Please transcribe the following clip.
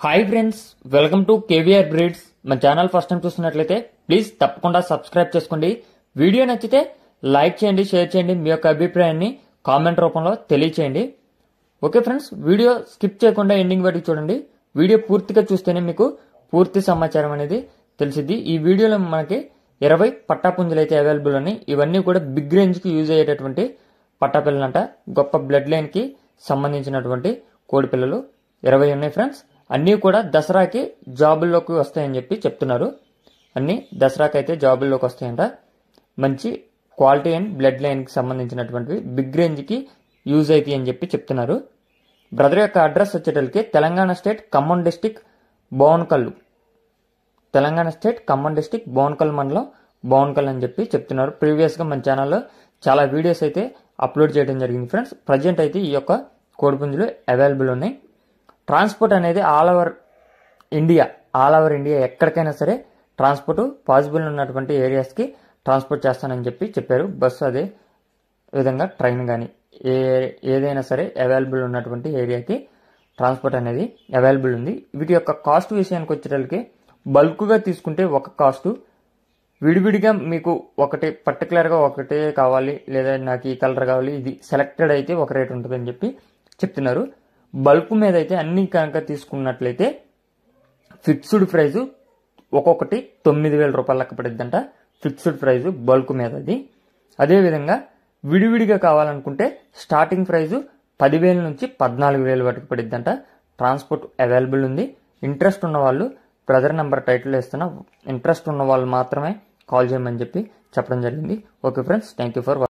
Hi friends, welcome to KVR breeds. మన channel first time చూస్తున్నట్లయితే please తప్పకుండా సబ్స్క్రైబ్ చేసుకోండి. వీడియో నచ్చితే లైక్ చేయండి, షేర్ చేయండి, మీ యొక్క అభిప్రాయాన్ని కామెంట్ రూపంలో తెలియచేయండి. ఓకే ఫ్రెండ్స్, వీడియో స్కిప్ చేయకుండా ఎండింగ్ వరకు చూడండి. వీడియో పూర్తిగా చూస్తేనే మీకు పూర్తి సమాచారం అనేది తెలిసిద్ది. ఈ వీడియోలో మనకి 20 పట్టాపుంజులు అయితే అవైలబుల్ ఉన్నాయి. ఇవన్నీ కూడా బిగ్ రేంజ్కి యూజ్ అయ్యేటటువంటి పట్టాపిల్లలంట. గొప్ప బ్లడ్ లైన్కి సంబంధించినటువంటి కోడి పిల్లలు 20 ఉన్నాయి ఫ్రెండ్స్. అన్నీ కూడా దసరాకి జాబుల్లోకి వస్తాయని చెప్పి చెప్తున్నారు. అన్నీ దసరాకి అయితే జాబుల్లోకి వస్తాయంట. మంచి క్వాలిటీ అండ్ బ్లడ్ లైన్కి సంబంధించినటువంటివి బిగ్ రేంజ్కి యూజ్ అవుతాయి అని చెప్పి చెప్తున్నారు. బ్రదర్ యొక్క అడ్రస్ వచ్చేటప్పటికి Telangana state Khammam district Bonakal. Telangana state Khammam district Bonakal mandal Bonakal అని చెప్పి చెప్తున్నారు. ప్రీవియస్గా మన ఛానల్లో చాలా వీడియోస్ అయితే అప్లోడ్ చేయడం జరిగింది ఫ్రెండ్స్. ప్రజెంట్ అయితే ఈ యొక్క కోడిపుంజులు అవైలబుల్ ఉన్నాయి. ట్రాన్స్పోర్ట్ అనేది ఆల్ ఓవర్ ఇండియా ఎక్కడికైనా సరే ట్రాన్స్పోర్ట్ పాసిబుల్ ఉన్నటువంటి ఏరియాస్కి ట్రాన్స్పోర్ట్ చేస్తానని చెప్పి చెప్పారు. బస్సు అదే విధంగా ట్రైన్ కానీ ఏదైనా సరే అవైలబుల్ ఉన్నటువంటి ఏరియాకి ట్రాన్స్పోర్ట్ అనేది అవైలబుల్ ఉంది. వీటి యొక్క కాస్ట్ విషయానికి వచ్చేటప్పటికి బల్క్గా తీసుకుంటే ఒక కాస్టు, విడివిడిగా మీకు ఒకటి పర్టికులర్గా ఒకటే కావాలి లేదా నాకు ఈ కలర్ కావాలి ఇది సెలెక్టెడ్ అయితే ఒక రేట్ ఉంటుందని చెప్పి చెప్తున్నారు. బల్క్ మీద అయితే అన్ని కనుక తీసుకున్నట్లయితే ఫిక్స్డ్ ప్రైజు ఒక్కొక్కటి 9,000 రూపాయలు లెక్క పడిద్దంట. ఫిక్స్డ్ ప్రైజు బల్క్ మీద అది. అదేవిధంగా విడివిడిగా కావాలనుకుంటే స్టార్టింగ్ ప్రైజు 10,000 నుంచి 14,000 వరకు పడిద్దంట. ట్రాన్స్పోర్ట్ అవైలబుల్ ఉంది. ఇంట్రెస్ట్ ఉన్న వాళ్ళు బ్రదర్ నెంబర్ టైటిల్ ఇస్తున్నా, ఇంట్రెస్ట్ ఉన్న వాళ్ళు మాత్రమే కాల్ చేయమని చెప్పి చెప్పడం జరిగింది. Okay friends, thank you for